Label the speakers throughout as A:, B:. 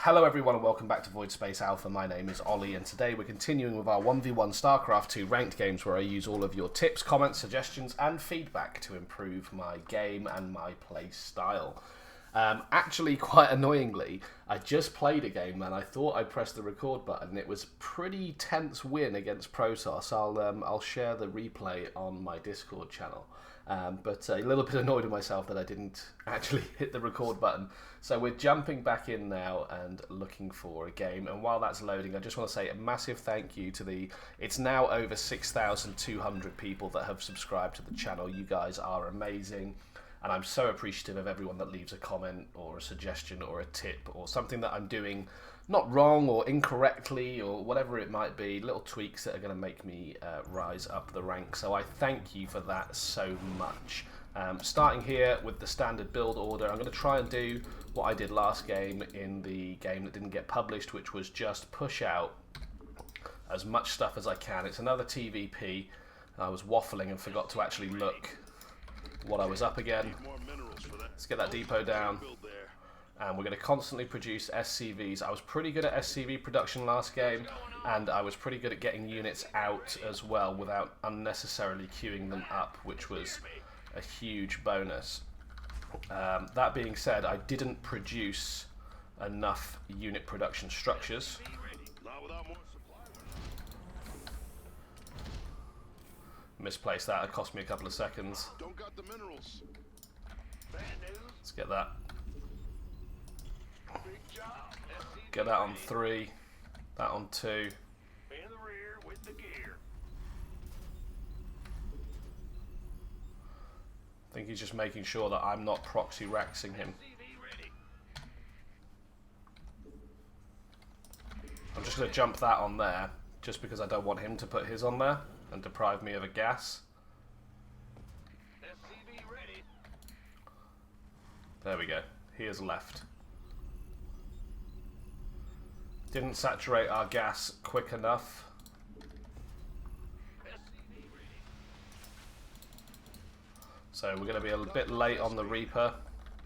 A: Hello everyone and welcome back to VoidSpace Alpha. My name is Ollie and today we're continuing with our 1v1 Starcraft 2 ranked games where I use all of your tips, comments, suggestions and feedback to improve my game and my play style. Actually, quite annoyingly, I just played a game and I thought I pressed the record button. It was a pretty tense win against Protoss. I'll share the replay on my Discord channel. But a little bit annoyed with myself that I didn't actually hit the record button. So we're jumping back in now and looking for a game. And while that's loading, I just want to say a massive thank you to it's now over 6,200 people that have subscribed to the channel. You guys are amazing. And I'm so appreciative of everyone that leaves a comment or a suggestion or a tip or something that I'm doing not wrong or incorrectly or whatever it might be, little tweaks that are going to make me rise up the ranks. So I thank you for that so much. Starting here with the standard build order, I'm going to try and do what I did last game in the game that didn't get published, which was just push out as much stuff as I can. It's another TVP. I was waffling and forgot to actually look what I was up again. Let's get that depot down. And we're going to constantly produce SCVs. I was pretty good at SCV production last game, and I was pretty good at getting units out as well without unnecessarily queuing them up, which was a huge bonus. That being said, I didn't produce enough unit production structures. Misplaced that, it cost me a couple of seconds. Let's get that. Get that on 3, that on 2. I think he's just making sure that I'm not proxy raxing him. I'm just going to jump that on there, just because I don't want him to put his on there and deprive me of a gas. There we go. He has left. Didn't saturate our gas quick enough. So we're going to be a bit late on the Reaper.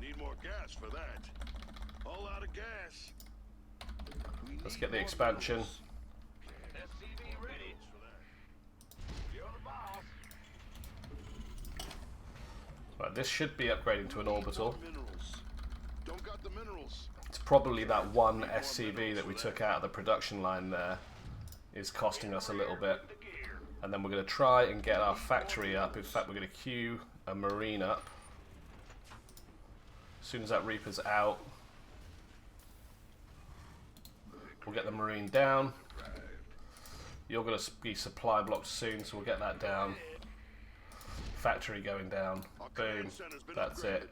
B: Need more gas for that. All out of gas.
A: Let's get the expansion. Right, this should be upgrading to an orbital.
B: Don't got the minerals.
A: It's probably that one SCV that we took out of the production line there is costing us a little bit. And then we're going to try and get our factory up. In fact, we're going to queue a marine up. As soon as that Reaper's out, we'll get the marine down. You're going to be supply blocked soon, so we'll get that down. Factory going down. Boom. That's it.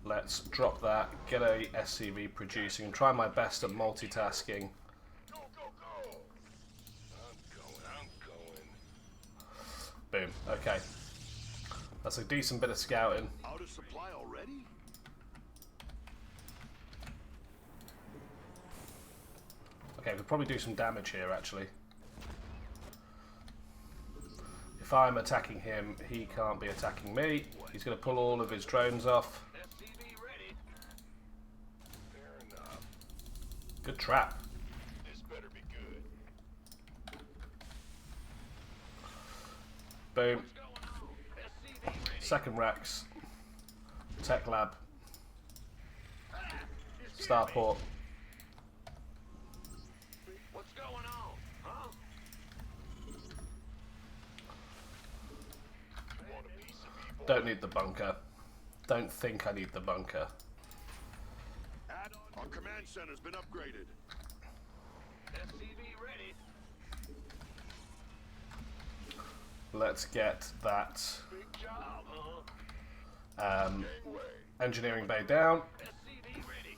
A: Let's drop that, get a SCV producing, and try my best at multitasking.
B: Go, go, go. I'm going.
A: Boom. Okay. That's a decent bit of scouting.
B: Out of supply already?
A: Okay, we'll probably do some damage here, actually. If I'm attacking him, he can't be attacking me. He's going to pull all of his drones off. Good trap.
B: This better be good.
A: Boom. Second Rex. Tech Lab. Starport.
B: What's going on? Huh?
A: Don't need the bunker. Don't think I need the bunker.
B: Our command center's been upgraded. SCV ready.
A: Let's get that
B: Big job,
A: engineering bay down.
B: SCV ready.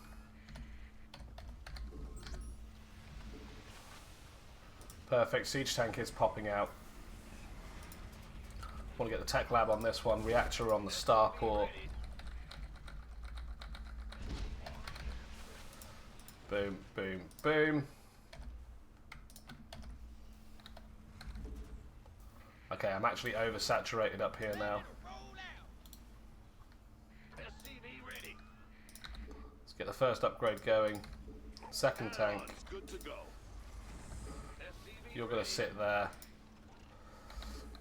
A: Perfect. Siege tank is popping out. Want to get the tech lab on this one. Reactor on the starport. Boom, boom, boom. Okay, I'm actually oversaturated up here now. the first upgrade going. Second tank.
B: Good to go.
A: You're going to sit there.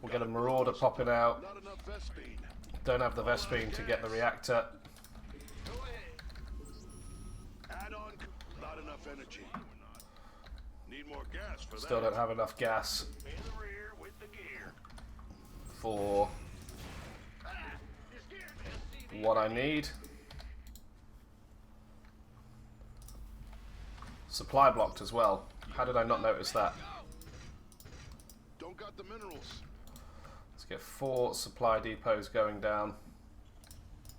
A: We'll get a Marauder popping out.
B: Not enough Vespine.
A: Don't have the Vespine to get the reactor.
B: Add on. Not enough energy. Need more gas for
A: Still
B: that.
A: don't have enough gas
B: In the rear with the gear.
A: for what I need. Supply blocked as well. How did I not notice that?
B: Don't got the minerals.
A: Let's get 4 supply depots going down.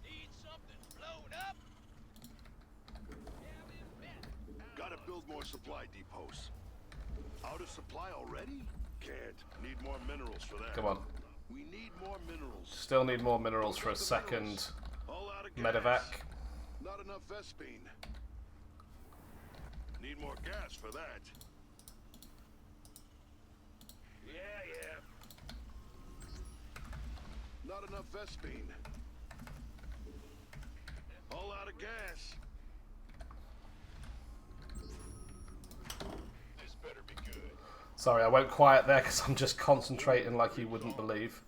C: Need something blown up?
B: Gotta build more supply depots. Out of supply already? Can't. Need more minerals for that.
A: Come on.
B: We need more minerals.
A: Still need more minerals for a second
B: All out of gas.
A: medevac.
B: Not enough Vespine. Need more gas for that. Yeah. Not enough Vespine. All out of gas. This better be good.
A: Sorry, I went quiet there because I'm just concentrating like you wouldn't believe.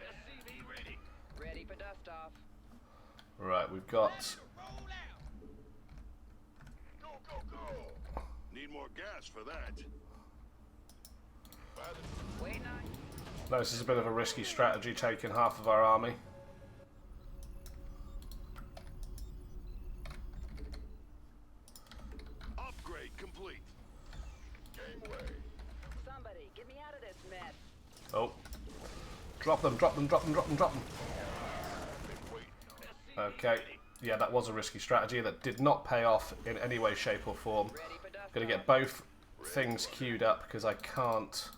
C: SCV ready.
D: Ready for dust off.
A: Right, we've got...
C: Roll out.
B: Go. Need more gas for that.
D: Wait, night.
A: No, this is a bit of a risky strategy, taking half of our army.
B: Upgrade complete. Gateway.
D: Somebody, get me out of this mess.
A: Oh. Drop them, drop them, drop them, drop them, drop them. Okay. Yeah, that was a risky strategy that did not pay off in any way, shape or form.
D: Ready for dust
A: Gonna
D: off.
A: get both things queued up because I can't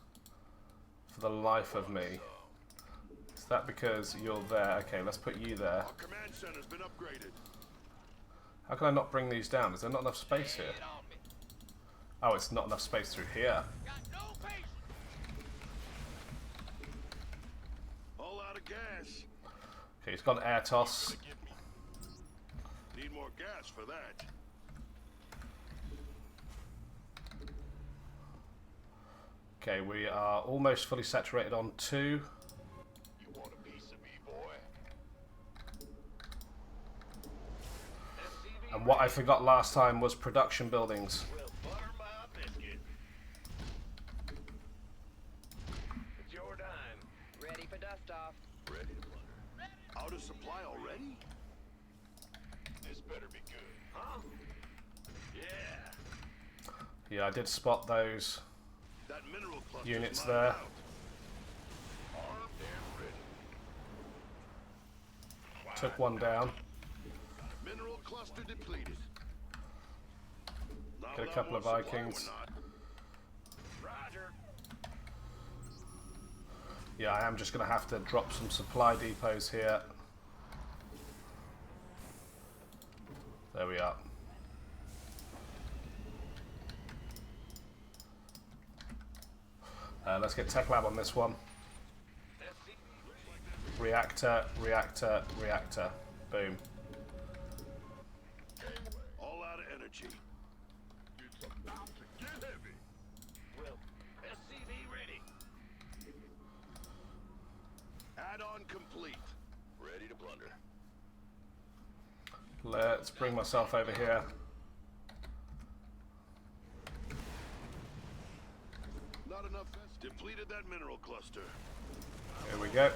A: for the life of me. Is that because you're there? Okay, let's put you there.
B: Our command center's been upgraded.
A: How can I not bring these down? Is there not enough space here?
C: Get on me.
A: Oh, it's not enough space through here.
C: Got no patience.
B: All out of gas.
A: Okay, he's got air toss.
B: Need more gas for that.
A: Okay, we are almost fully saturated on 2.
B: You want a piece of me, boy?
A: And what I forgot last time was production buildings.
B: Well, butter my biscuit. It's your dime.
D: Ready for dust off.
B: Ready to plunder. Out of supply already? This better be good. Huh? Yeah.
A: Yeah, I did spot those
B: That mineral cluster
A: units there.
B: Armed and ready.
A: Took one down.
B: Mineral cluster depleted. Not
A: Get a
B: without
A: couple of
B: more supply,
A: Vikings.
B: we're not. Roger.
A: Yeah, I am just going to have to drop some supply depots here. There we are. Let's get Tech Lab on this one. Reactor, reactor, reactor. Boom.
B: All out of energy. It's about to get heavy.
C: Well, SCV ready.
B: Add-on complete. Ready to plunder.
A: Let's bring myself over here.
B: Not enough. Depleted that mineral cluster.
A: Here we go.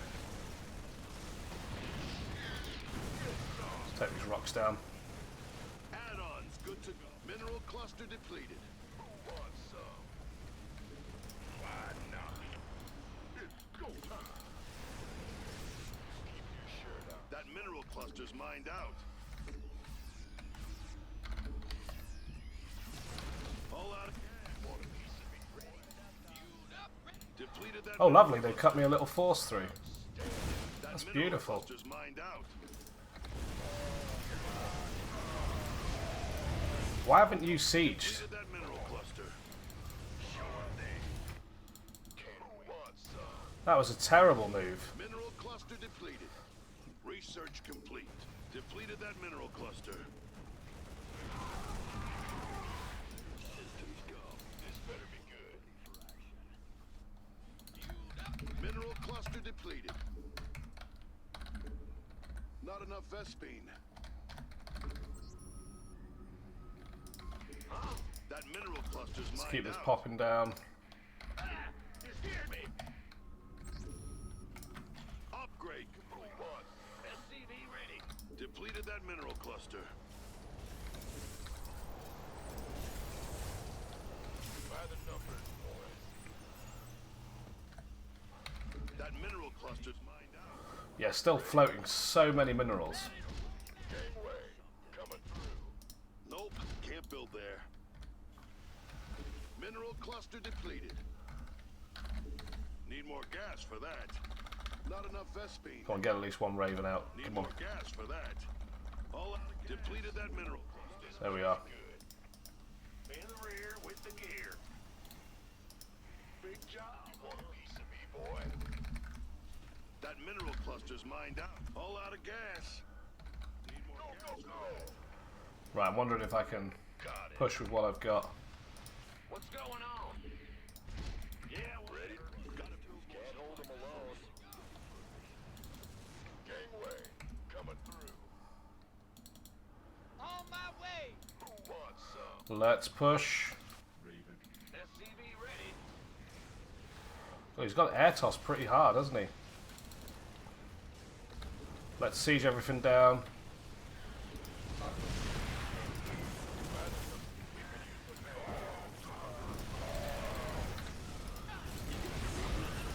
A: Let's take these rocks down.
B: Add-ons good to go. Mineral cluster depleted. Who wants some? Why not? It's go time. Keep your shirt on. That mineral cluster's mined out. All out of gas. Want a piece of me? Depleted that
A: Oh, lovely. They cut me a little force through.
B: That
A: That's
B: mineral
A: beautiful.
B: cluster's mined out.
A: Why haven't you sieged?
B: Depleted that mineral cluster. Sure thing. Who wants some?
A: That was a terrible move.
B: Mineral cluster depleted. Research complete. Depleted that mineral cluster. Systems go. This better be good. Mineral cluster depleted. Not enough Vespine. That mineral cluster's
A: Let's
B: mined
A: keep this
B: out.
A: popping down.
B: You scared me. Upgrade complete.
C: SCV ready.
B: Depleted that mineral cluster. By the numbers, boys. That mineral cluster's mined out.
A: Yeah, still floating so many minerals.
B: Gangway coming through. Nope, can't build there. Mineral cluster depleted. Need more gas for that. Not enough Vespine.
A: Come on, get at least one Raven out.
B: Need
A: Come on.
B: more gas for that. All out of depleted that mineral cluster.
A: There we are.
B: Good. In the rear with the gear. Big job. You want a piece of me, boy? That mineral cluster's mined out. All out of gas. Need more gas. Go.
A: Right, I'm wondering if I can
B: Got it.
A: push with what I've got.
C: What's going on?
B: Yeah, ready. Got it. Can't hold them alone. Gangway coming through.
C: On my way.
B: Who wants some?
A: Let's push.
C: SCV ready.
A: Oh, he's got air toss pretty hard, hasn't he? Let's siege everything down.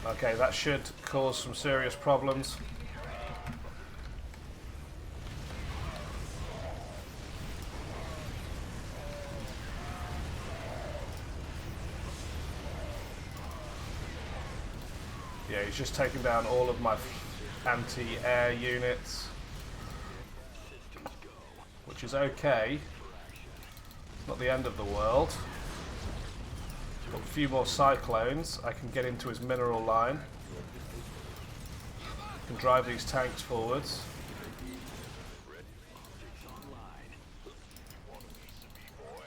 A: Okay, that should cause some serious problems. Yeah, he's just taken down all of my anti-air units, which is okay. It's not the end of the world. Got a few more cyclones. I can get into his mineral line. Can drive these tanks forwards.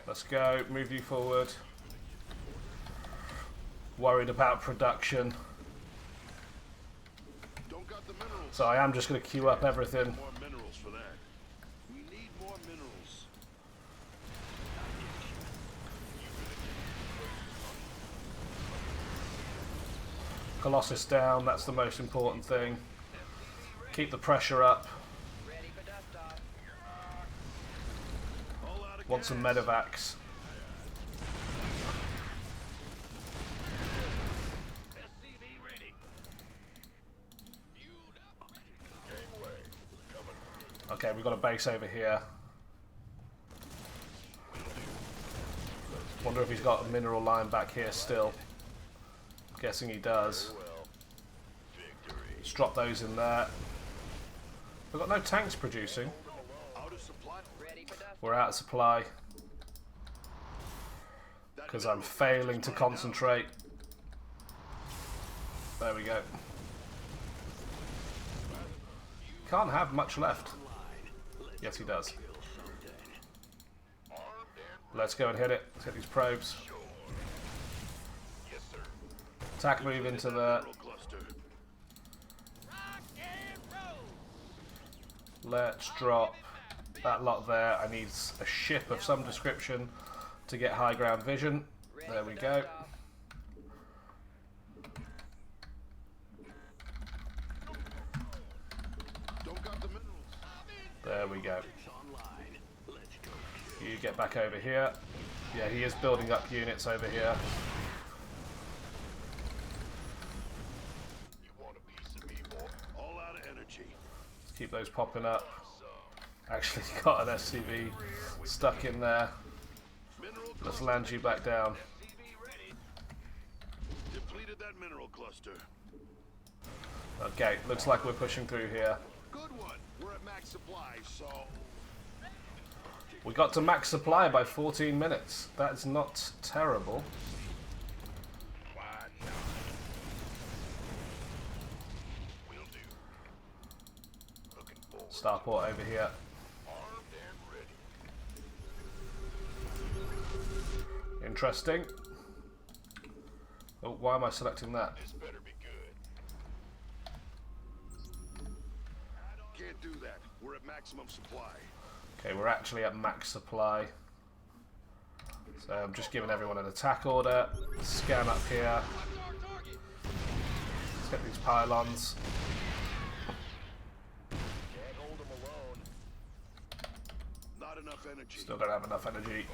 A: Let's go. Move you forward. Worried about production.
B: Don't got the minerals.
A: So I am just going to queue up everything.
B: More minerals for that. We need more minerals.
A: Colossus down, that's the most important thing. Keep the pressure up.
D: Ready for dust off.
B: All out of
A: Want some
B: gas.
A: medevacs.
C: SCV ready. Fueled up.
B: Gangway coming through.
A: Okay, we've got a base over here. Wonder if he's got a mineral line back here still. Guessing he does.
B: Well, victory.
A: Let's drop those in there. We've got no tanks producing.
B: Out of supply.
D: Ready for dust
A: We're out of supply
B: That
A: because I'm
B: mineral
A: failing to
B: cluster's mined out.
A: concentrate. There we go. Can't have much left. Yes, he does.
B: Armed and
A: Let's go and hit it. Let's hit these probes.
B: sure. Yes, sir.
A: Attack move into the...
B: Mineral cluster.
C: Rock and roll.
A: Let's drop that lot there. I need a ship of some description to get high ground vision.
D: Ready
A: There
D: for
A: we
D: dust
A: go.
D: off.
B: Don't got the minerals.
A: There we go. You get back over here. Yeah, he is building up units over here.
B: You want a piece of me, boy? All out of energy.
A: Let's keep those popping up. Actually got an SCV stuck in there.
B: Mineral
A: Let's
B: cluster.
A: land you back down.
C: SCV ready.
B: Depleted that mineral cluster.
A: Okay, looks like we're pushing through here.
B: Good one. We're at max supply, so
A: We got to max supply by 14 minutes. That's not terrible.
B: why not? Will do.
A: Starport over here.
B: Armed and ready.
A: Interesting. Oh, why am I selecting that?
B: This better be good. Can't do that. We're at maximum supply.
A: Okay, we're actually at max supply. So I'm just giving everyone an attack order. Scan up here. Let's get these pylons.
B: Can't hold them alone. Not enough energy.
A: Still don't have enough energy.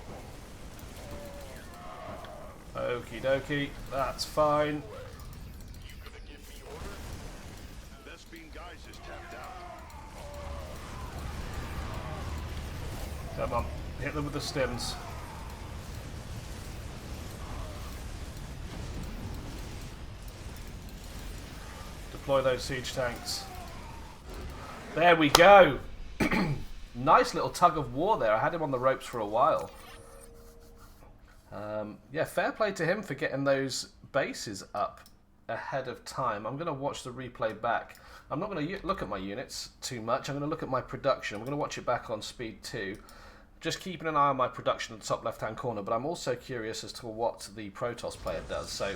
A: Okie dokie, that's fine.
B: You gonna give me order? Best beam guys is tapped out.
A: Come on, hit them with the stims. Deploy those siege tanks. There we go. Nice little tug of war there. I had him on the ropes for a while. Yeah, fair play to him for getting those bases up ahead of time. I'm going to watch the replay back. I'm not going to look at my units too much. I'm going to look at my production. I'm going to watch it back on speed 2. Just keeping an eye on my production in the top left-hand corner, but I'm also curious as to what the Protoss player does. So,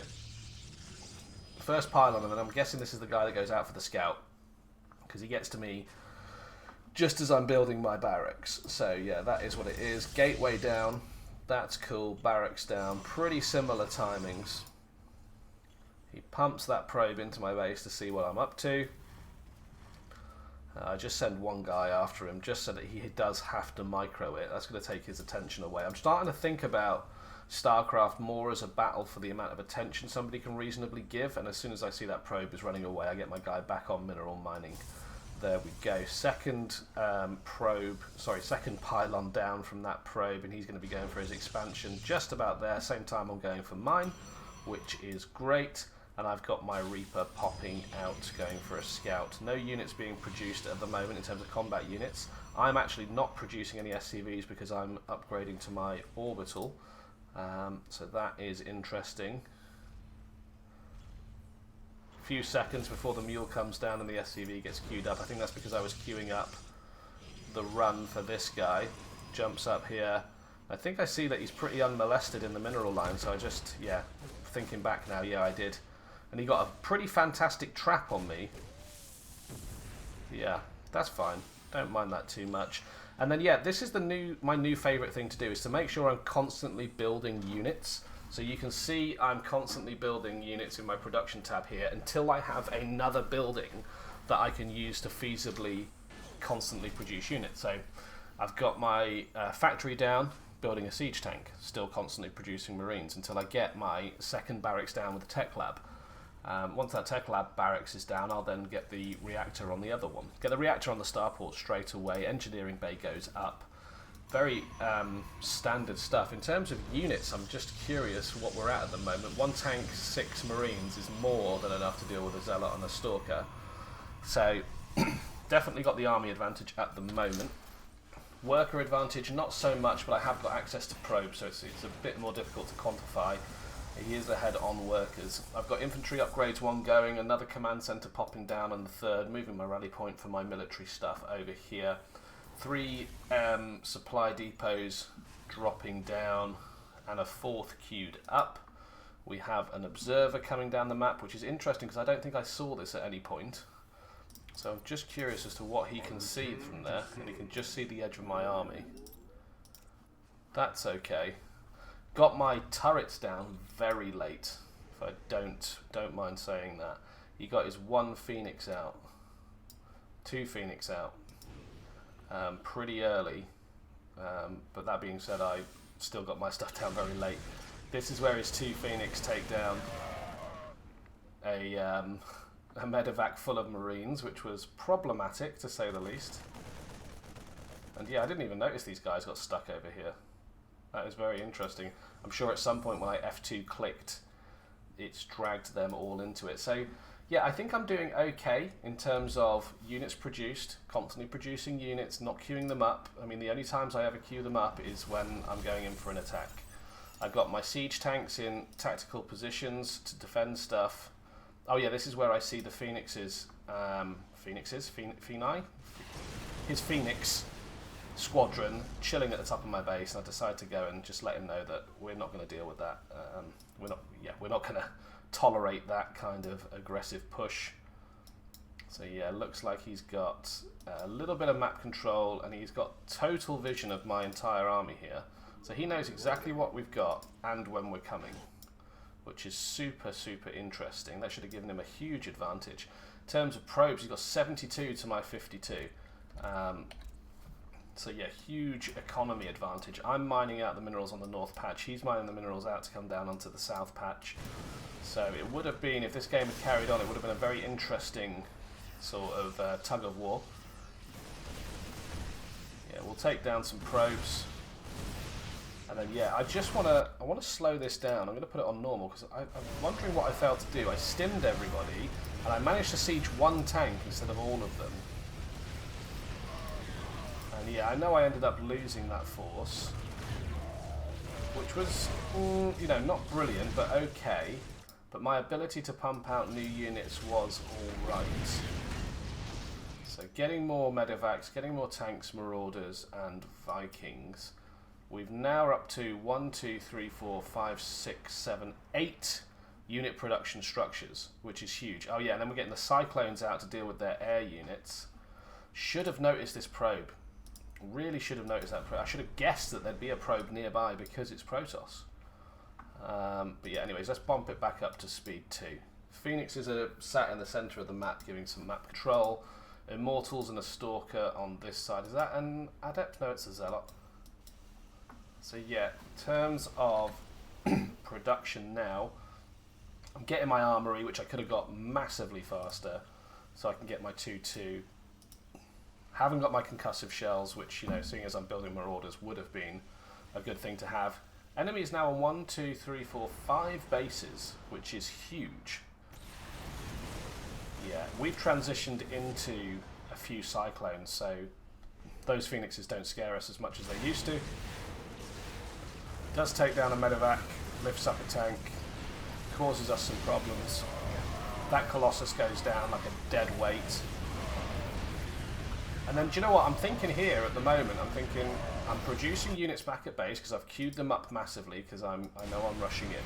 A: first pylon, and then I'm guessing this is the guy that goes out for the scout, because he gets to me just as I'm building my barracks. So yeah, that is what it is. Gateway down. That's cool. Barracks down. Pretty similar timings. He pumps that probe into my base to see what I'm up to. I just send one guy after him just so that he does have to micro it. That's going to take his attention away. I'm starting to think about Starcraft more as a battle for the amount of attention somebody can reasonably give, and as soon as I see that probe is running away, I get my guy back on mineral mining. There we go. Second second pylon down from that probe, and he's going to be going for his expansion just about there. Same time I'm going for mine, which is great. And I've got my Reaper popping out, going for a scout. No units being produced at the moment in terms of combat units. I'm actually not producing any SCVs because I'm upgrading to my orbital. So that is interesting. Few seconds before the mule comes down and the SCV gets queued up. I think that's because I was queuing up the run for this guy. Jumps up here. I think I see that he's pretty unmolested in the mineral line, so I just, yeah, thinking back now, yeah, I did. And he got a pretty fantastic trap on me. Yeah, that's fine. Don't mind that too much. And then, yeah, this is my new favourite thing to do, is to make sure I'm constantly building units. So you can see I'm constantly building units in my production tab here until I have another building that I can use to feasibly constantly produce units. So I've got my factory down, building a siege tank, still constantly producing marines until I get my second barracks down with the tech lab. Once that tech lab barracks is down, I'll then get the reactor on the other one. Get the reactor on the starport straight away, engineering bay goes up. Very standard stuff. In terms of units, I'm just curious what we're at the moment. 1 tank, 6 marines is more than enough to deal with a zealot and a stalker. So, definitely got the army advantage at the moment. Worker advantage, not so much, but I have got access to probes, so it's a bit more difficult to quantify. He is ahead on workers. I've got infantry upgrades 1 going, another command centre popping down on the 3rd, moving my rally point for my military stuff over here. 3 supply depots dropping down, and a 4th queued up. We have an observer coming down the map, which is interesting because I don't think I saw this at any point. So I'm just curious as to what he can see from there, and he can just see the edge of my army. That's okay. Got my turrets down very late, if I don't mind saying that. He got his 1 Phoenix out, 2 Phoenix out, pretty early. But that being said, I still got my stuff down very late. This is where his 2 Phoenix take down a medevac full of marines, which was problematic to say the least. And yeah, I didn't even notice these guys got stuck over here. That is very interesting. I'm sure at some point when I F2 clicked, it's dragged them all into it. So yeah, I think I'm doing okay in terms of units produced, constantly producing units, not queuing them up. I mean, the only times I ever queue them up is when I'm going in for an attack. I've got my siege tanks in tactical positions to defend stuff. Oh yeah, this is where I see the Phoenixes. Phoenixes? Phoeni? his Phoenix squadron chilling at the top of my base, and I decided to go and just let him know that we're not going to deal with that. We're not going to tolerate that kind of aggressive push. So yeah, looks like he's got a little bit of map control, and he's got total vision of my entire army here. So he knows exactly what we've got and when we're coming, which is super, super interesting. That should have given him a huge advantage. In terms of probes, he's got 72 to my 52. So yeah, huge economy advantage. I'm mining out the minerals on the north patch. He's mining the minerals out to come down onto the south patch. So it would have been, if this game had carried on, it would have been a very interesting sort of tug of war. Yeah, we'll take down some probes. And then yeah, I want to slow this down. I'm going to put it on normal because I'm wondering what I failed to do. I stimmed everybody, and I managed to siege one tank instead of all of them. And yeah, I know I ended up losing that force, which was, you know, not brilliant, but okay. But my ability to pump out new units was alright. So getting more medevacs, getting more tanks, marauders, and Vikings. We've now up to 1, 2, 3, 4, 5, 6, 7, 8 unit production structures, which is huge. Oh yeah, and then we're getting the Cyclones out to deal with their air units. Should have noticed this probe. Really should have noticed that probe. I should have guessed that there'd be a probe nearby because it's Protoss. But yeah, anyways, let's bump it back up to speed 2. Phoenixes are sat in the centre of the map, giving some map control. Immortals and a Stalker on this side. Is that an Adept? No, it's a Zealot. So yeah, in terms of production now, I'm getting my armory, which I could have got massively faster, so I can get my 2-2. Haven't got my concussive shells, which, you know, seeing as I'm building marauders, would have been a good thing to have. Enemy is now on 1, 2, 3, 4, 5 bases, which is huge. Yeah, we've transitioned into a few Cyclones, so those Phoenixes don't scare us as much as they used to. Does take down a medevac, lifts up a tank, causes us some problems. That Colossus goes down like a dead weight. And then, do you know what I'm thinking here at the moment? I'm thinking I'm producing units back at base because I've queued them up massively because I know I'm rushing in.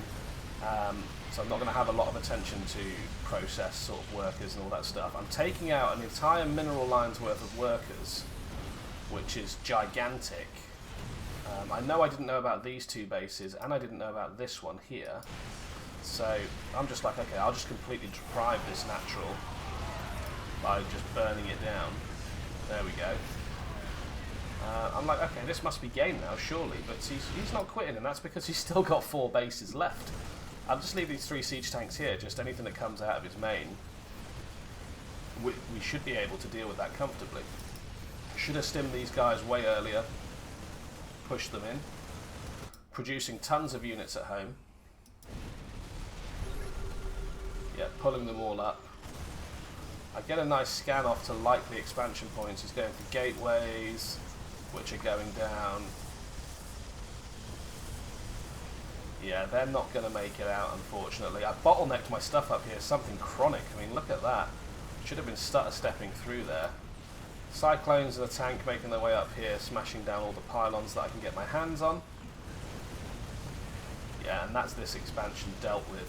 A: So I'm not going to have a lot of attention to process sort of workers and all that stuff. I'm taking out an entire mineral line's worth of workers, which is gigantic. I know I didn't know about these two bases, and I didn't know about this one here. So I'm just like, okay, I'll just completely deprive this natural by just burning it down. There we go. I'm like, okay, this must be game now, surely. But he's not quitting, and that's because he's still got 4 bases left. I'll just leave these 3 siege tanks here, just anything that comes out of his main. We should be able to deal with that comfortably. Should have stimmed these guys way earlier. Push them in. Producing tons of units at home. Yeah, pulling them all up. I get a nice scan off to likely expansion points. He's going for gateways, which are going down. Yeah, they're not going to make it out, unfortunately. I bottlenecked my stuff up here, something chronic. I mean, look at that. Should have been stutter-stepping through there. Cyclones and a tank making their way up here, smashing down all the pylons that I can get my hands on. Yeah, and that's this expansion dealt with.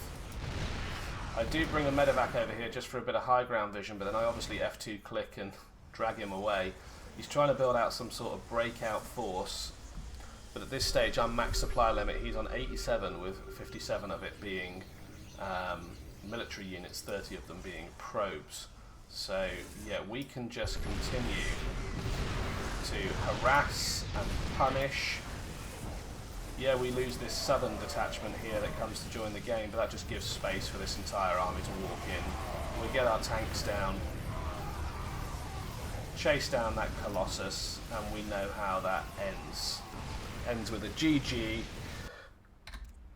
A: I do bring a medevac over here just for a bit of high ground vision, but then I obviously F2 click and drag him away. He's trying to build out some sort of breakout force, but at this stage I'm max supply limit. He's on 87 with 57 of it being military units, 30 of them being probes. So yeah, we can just continue to harass and punish. Yeah, we lose this southern detachment here that comes to join the game, but that just gives space for this entire army to walk in. We get our tanks down, chase down that Colossus, and we know how that ends. Ends with a GG,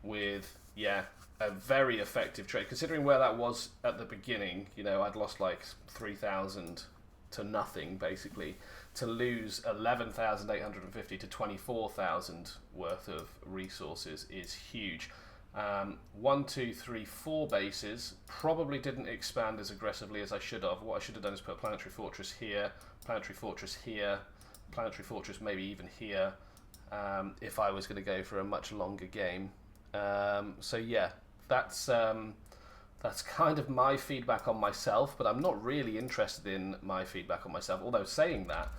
A: with, yeah, a very effective trade. Considering where that was at the beginning, you know, I'd lost like 3,000 to nothing, basically. To lose 11,850 to 24,000 worth of resources is huge. 1, 2, 3, 4 bases. Probably didn't expand as aggressively as I should have. What I should have done is put a planetary fortress here, planetary fortress here, planetary fortress maybe even here, if I was going to go for a much longer game. So yeah, that's kind of my feedback on myself, but I'm not really interested in my feedback on myself. Although saying that,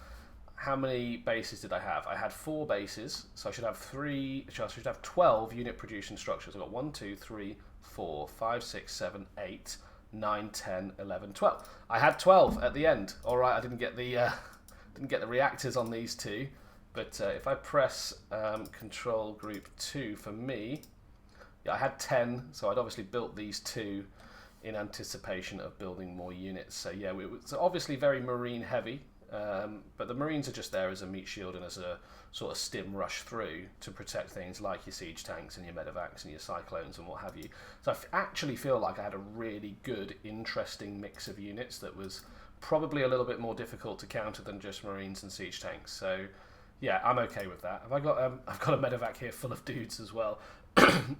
A: how many bases did I have? I had 4 bases, so I should have 12 unit producing structures. I've got 1, 2, 3, 4, 5, 6, 7, 8, 9, 10, 11, 12. I had 12 at the end. All right, I didn't get the reactors on these 2, but if I press Control Group 2 for me, yeah, I had 10, so I'd obviously built these 2 in anticipation of building more units. So yeah, it was obviously very marine heavy. But the Marines are just there as a meat shield and as a sort of stim rush through to protect things like your siege tanks and your medevacs and your cyclones and what have you. So I actually feel like I had a really good, interesting mix of units that was probably a little bit more difficult to counter than just Marines and siege tanks. So yeah, I'm okay with that. I've got a medevac here full of dudes as well,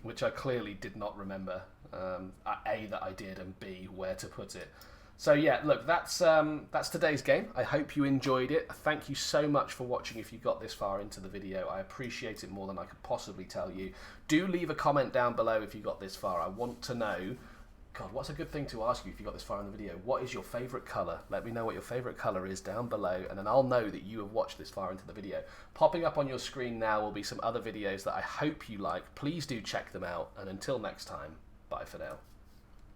A: which I clearly did not remember. A, that I did, and B, where to put it. So yeah, look, that's today's game. I hope you enjoyed it. Thank you so much for watching if you got this far into the video. I appreciate it more than I could possibly tell you. Do leave a comment down below if you got this far. I want to know, God, what's a good thing to ask you if you got this far in the video? What is your favourite colour? Let me know what your favourite colour is down below, and then I'll know that you have watched this far into the video. Popping up on your screen now will be some other videos that I hope you like. Please do check them out, and until next time, bye for now.